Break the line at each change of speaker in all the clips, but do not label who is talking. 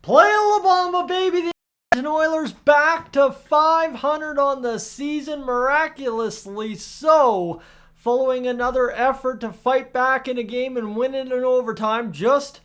Play Alabama, baby. The Edmonton Oilers back to 500 on the season, miraculously so, following another effort to fight back in a game and win it in overtime just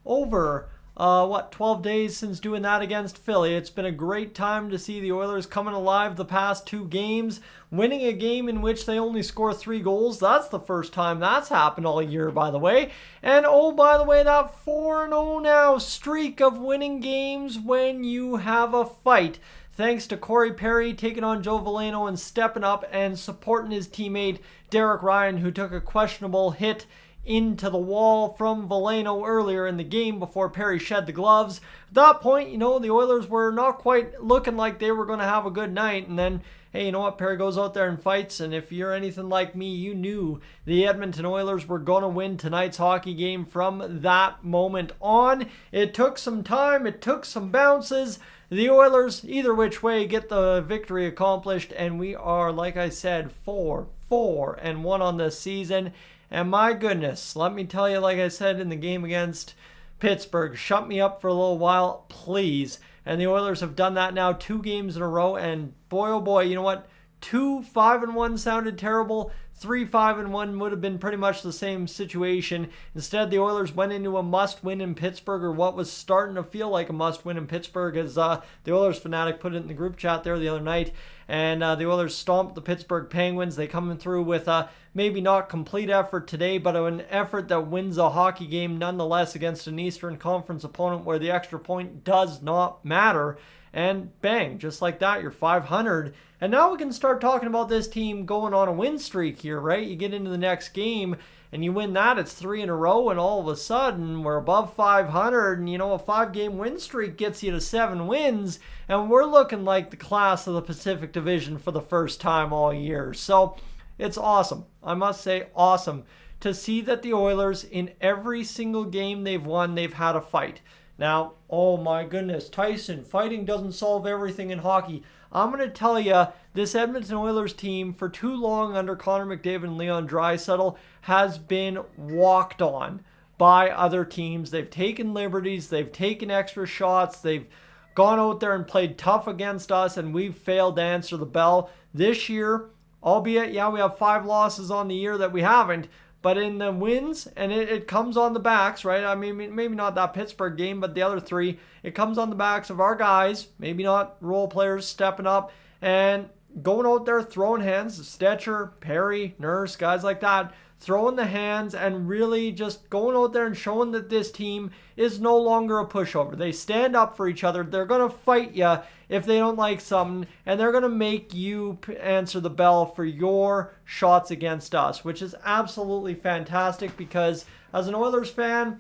over 12 days since doing that against Philly. It's been a great time to see the Oilers coming alive the past two games, winning a game in which they only score 3 goals. That's the first time that's happened all year, by the way. And oh, by the way, that 4-0 now streak of winning games when you have a fight. Thanks to Corey Perry taking on Joe Veleno and stepping up and supporting his teammate Derek Ryan, who took a questionable hit into the wall from Veleno earlier in the game before Perry shed the gloves. At that point, the Oilers were not quite looking like they were going to have a good night. And then, hey, you know what? Perry goes out there and fights. And if you're anything like me, you knew the Edmonton Oilers were going to win tonight's hockey game from that moment on. It took some time. It took some bounces. The Oilers, either which way, get the victory accomplished. And we are, like I said, 4-1 on this season. And my goodness, let me tell you, like I said in the game against Pittsburgh, shut me up for a little while, please. And the Oilers have done that now 2 games in a row. And boy, oh boy, you know what? 2 5-1 sounded terrible. 3 5-1 would have been pretty much the same situation. Instead, the Oilers went into a must-win in Pittsburgh, or what was starting to feel like a must-win in Pittsburgh, as the Oilers fanatic put it in the group chat there the other night. And the Oilers stomped the Pittsburgh Penguins. They come through with maybe not complete effort today, but an effort that wins a hockey game nonetheless against an Eastern Conference opponent where the extra point does not matter. And bang, just like that, you're 500. And now we can start talking about this team going on a win streak here, right? You get into the next game and you win that, it's 3 in a row, and all of a sudden we're above 500. And a 5-game win streak gets you to 7 wins, and we're looking like the class of the Pacific Division for the first time all year. So it's awesome. I must say, awesome to see that the Oilers, in every single game they've won, they've had a fight. Now, oh my goodness, Tyson, fighting doesn't solve everything in hockey. I'm going to tell you, this Edmonton Oilers team, for too long under Connor McDavid and Leon Draisaitl, has been walked on by other teams. They've taken liberties, they've taken extra shots, they've gone out there and played tough against us, and we've failed to answer the bell. This year, albeit, yeah, we have 5 losses on the year that we haven't, but in the wins, and it comes on the backs, right? I mean, maybe not that Pittsburgh game, but the other 3, it comes on the backs of our guys, maybe not role players stepping up and going out there throwing hands, Stetcher, Perry, Nurse, guys like that, throwing the hands and really just going out there and showing that this team is no longer a pushover. They stand up for each other. They're going to fight you if they don't like something, and they're going to make you answer the bell for your shots against us, which is absolutely fantastic because as an Oilers fan,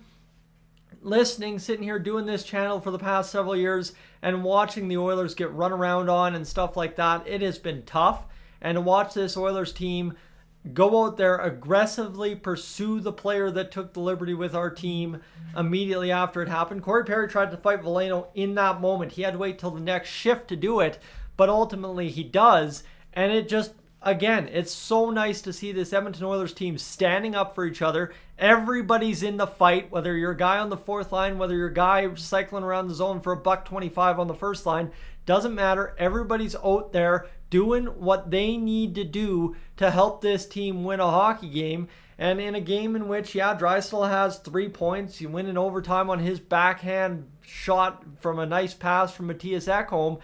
listening, sitting here doing this channel for the past several years and watching the Oilers get run around on and stuff like that, it has been tough. And to watch this Oilers team go out there, aggressively pursue the player that took the liberty with our team immediately after it happened. Corey Perry tried to fight Veleno in that moment. He had to wait till the next shift to do it, but ultimately he does. And it just, again, it's so nice to see this Edmonton Oilers team standing up for each other. Everybody's in the fight, whether you're a guy on the 4th line, whether you're a guy cycling around the zone for $1.25 on the 1st line, doesn't matter. Everybody's out there doing what they need to do to help this team win a hockey game. And in a game in which, yeah, Draisaitl has 3 points, you win in overtime on his backhand shot from a nice pass from Matthias Ekholm.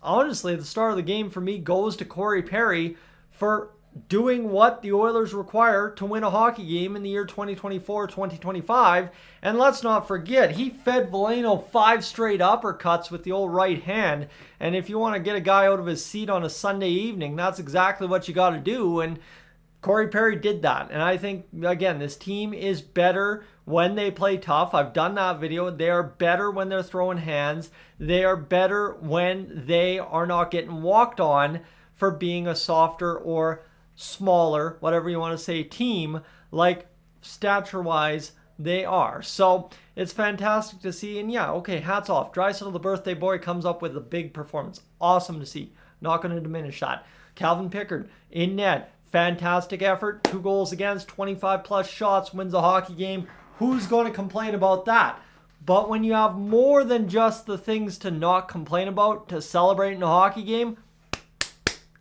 Honestly, the star of the game for me goes to Corey Perry for doing what the Oilers require to win a hockey game in the year 2024-2025. And let's not forget, he fed Veleno 5 straight uppercuts with the old right hand. And if you want to get a guy out of his seat on a Sunday evening, that's exactly what you got to do. And Corey Perry did that. And I think, again, this team is better when they play tough. I've done that video. They are better when they're throwing hands. They are better when they are not getting walked on for being a softer or smaller, whatever you want to say, team, like stature-wise they are. So it's fantastic to see. And yeah, okay, hats off. Draisaitl, the birthday boy, comes up with a big performance. Awesome to see. Not going to diminish that. Calvin Pickard in net. Fantastic effort. 2 goals against, 25 plus shots, wins a hockey game. Who's going to complain about that? But when you have more than just the things to not complain about, to celebrate in a hockey game,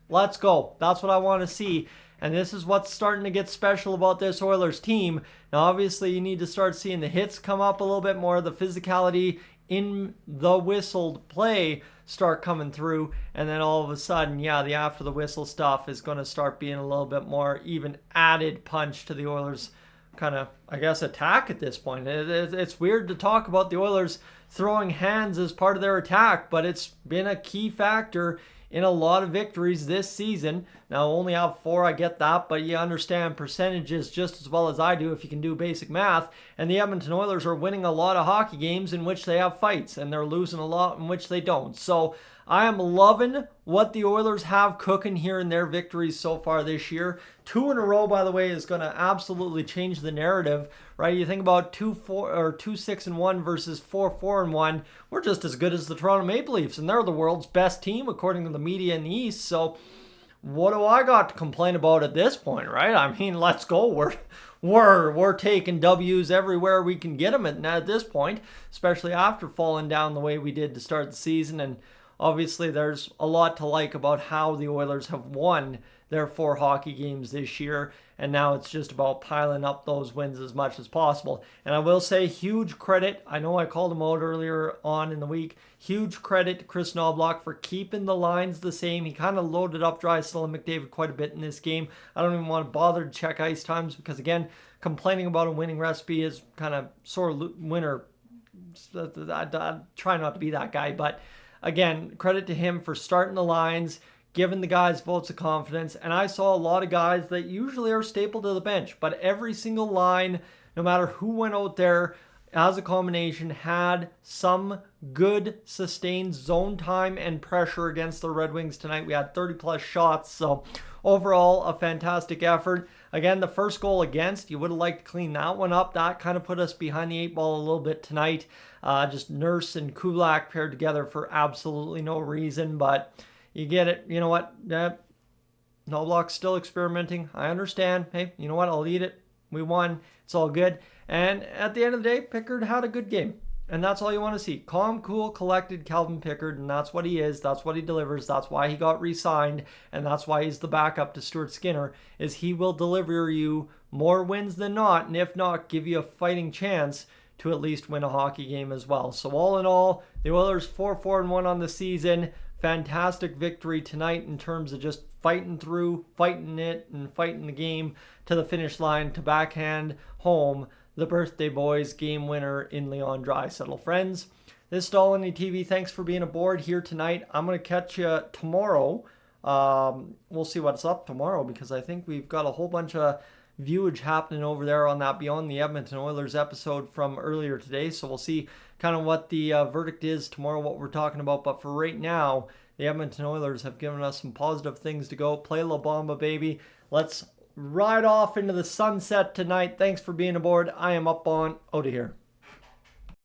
let's go. That's what I want to see. And this is what's starting to get special about this Oilers team. Now, obviously, you need to start seeing the hits come up a little bit more, the physicality in the whistled play start coming through, and then all of a sudden, yeah, the after the whistle stuff is going to start being a little bit more even added punch to the Oilers kind of, I guess, attack at this point. It's weird to talk about the Oilers throwing hands as part of their attack, but it's been a key factor in a lot of victories this season. Now, only have 4, I get that, but you understand percentages just as well as I do if you can do basic math. And the Edmonton Oilers are winning a lot of hockey games in which they have fights, and they're losing a lot in which they don't. So I am loving what the Oilers have cooking here in their victories so far this year. 2 in a row, by the way, is going to absolutely change the narrative, right? You think about 2-6-1 versus 4-4-1. We're just as good as the Toronto Maple Leafs, and they're the world's best team according to the media in the East. So what do I got to complain about at this point, right? I mean, let's go. We're taking W's everywhere we can get them at this point, especially after falling down the way we did to start the season. And obviously, there's a lot to like about how the Oilers have won their 4 hockey games this year, and now it's just about piling up those wins as much as possible. And I will say huge credit, I know I called him out earlier on in the week, huge credit to Chris Knoblauch for keeping the lines the same. He kind of loaded up Draisaitl and McDavid quite a bit in this game. I don't even want to bother to check ice times because, again, complaining about a winning recipe is kind of sore winner. I try not to be that guy, but again, credit to him for starting the lines, giving the guys votes of confidence. And I saw a lot of guys that usually are staple to the bench, but every single line, no matter who went out there as a combination, had some good sustained zone time and pressure against the Red Wings tonight. We had 30 plus shots. So overall, a fantastic effort. Again, the first goal against, you would have liked to clean that one up. That kind of put us behind the 8 ball a little bit tonight. Just Nurse and Kulak paired together for absolutely no reason, but you get it. You know what? Knoblauch's still experimenting. I understand. Hey, you know what? I'll eat it. We won. It's all good. And at the end of the day, Pickard had a good game. And that's all you want to see. Calm, cool, collected Calvin Pickard, and that's what he is. That's what he delivers. That's why he got re-signed, and that's why he's the backup to Stuart Skinner, is he will deliver you more wins than not, and if not, give you a fighting chance to at least win a hockey game as well. So all in all, the Oilers 4-4-1 on the season. Fantastic victory tonight in terms of just fighting through, fighting it, and fighting the game to the finish line to backhand home the birthday boys game winner in Leon Draisaitl. Friends, this is Dolynny TV. Thanks for being aboard here tonight. I'm going to catch you tomorrow. We'll see what's up tomorrow because I think we've got a whole bunch of viewage happening over there on that Beyond the Edmonton Oilers episode from earlier today. So we'll see kind of what the verdict is tomorrow, what we're talking about. But for right now, the Edmonton Oilers have given us some positive things to go. Play La Bamba, baby. Let's ride off into the sunset tonight. Thanks for being aboard. I am up on out of here.